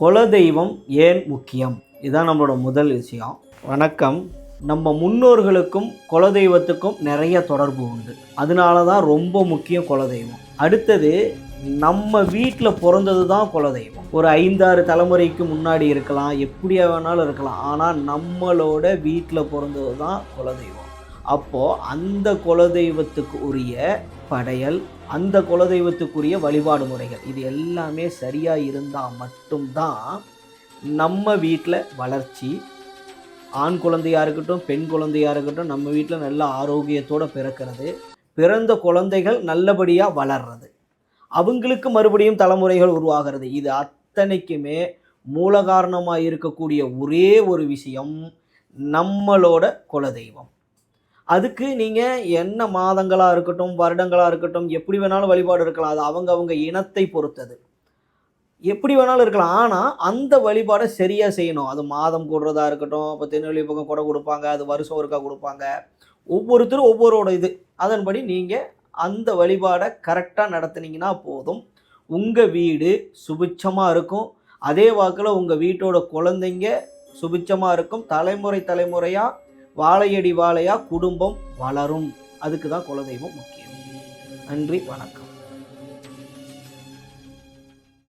குலதெய்வம் ஏன் முக்கியம்? இதுதான் நம்மளோட முதல் விஷயம். வணக்கம். நம்ம முன்னோர்களுக்கும் குலதெய்வத்துக்கும் நிறைய தொடர்பு உண்டு. அதனால தான் ரொம்ப முக்கியம் குலதெய்வம். அடுத்தது, நம்ம வீட்டில் பிறந்தது தான் குலதெய்வம். ஒரு 5-6 தலைமுறைக்கு முன்னாடி இருக்கலாம், எப்படியா வேணாலும் இருக்கலாம். ஆனால் நம்மளோட வீட்டில் பிறந்தது தான் குலதெய்வம். அப்போது அந்த குலதெய்வத்துக்கு உரிய படையல், அந்த குலதெய்வத்துக்குரிய வழிபாடு முறைகள், இது எல்லாமே சரியாக இருந்தால் மட்டும்தான் நம்ம வீட்டில் வளர்ச்சி, ஆண் குழந்தையாக இருக்கட்டும் பெண் குழந்தையாக இருக்கட்டும், நம்ம வீட்டில் நல்ல ஆரோக்கியத்தோடு பிறக்கிறது, பிறந்த குழந்தைகள் நல்லபடியாக வளர்றது, அவங்களுக்கு மறுபடியும் தலைமுறைகள் உருவாகிறது. இது அத்தனைக்குமே மூல காரணமாக இருக்கக்கூடிய ஒரே ஒரு விஷயம் நம்மளோட குலதெய்வம். அதுக்கு நீங்கள் என்ன மாதங்களாக இருக்கட்டும், வருடங்களாக இருக்கட்டும், எப்படி வேணாலும் வழிபாடு இருக்கலாம். அது அவங்க இனத்தை பொறுத்தது, எப்படி வேணாலும் இருக்கலாம். ஆனால் அந்த வழிபாடை சரியாக செய்யணும். அது மாதம் கூடுறதா இருக்கட்டும், இப்போ திருநெல்வேலி பக்கம் கொடை கொடுப்பாங்க, அது வருஷம் ஒருக்கா கொடுப்பாங்க. ஒவ்வொருத்தரும் ஒவ்வொருவோட இது. அதன்படி நீங்கள் அந்த வழிபாடை கரெக்டாக நடத்துனீங்கன்னா போதும். உங்கள் வீடு சுபிட்சமாக இருக்கும். அதே வாக்கில் உங்கள் வீட்டோட குழந்தைங்க சுபிட்சமாக இருக்கும். தலைமுறை தலைமுறையாக வாழையடி வாழையாக குடும்பம் வளரும். அதுக்கு தான் குலதெய்வம் முக்கியம். நன்றி, வணக்கம்.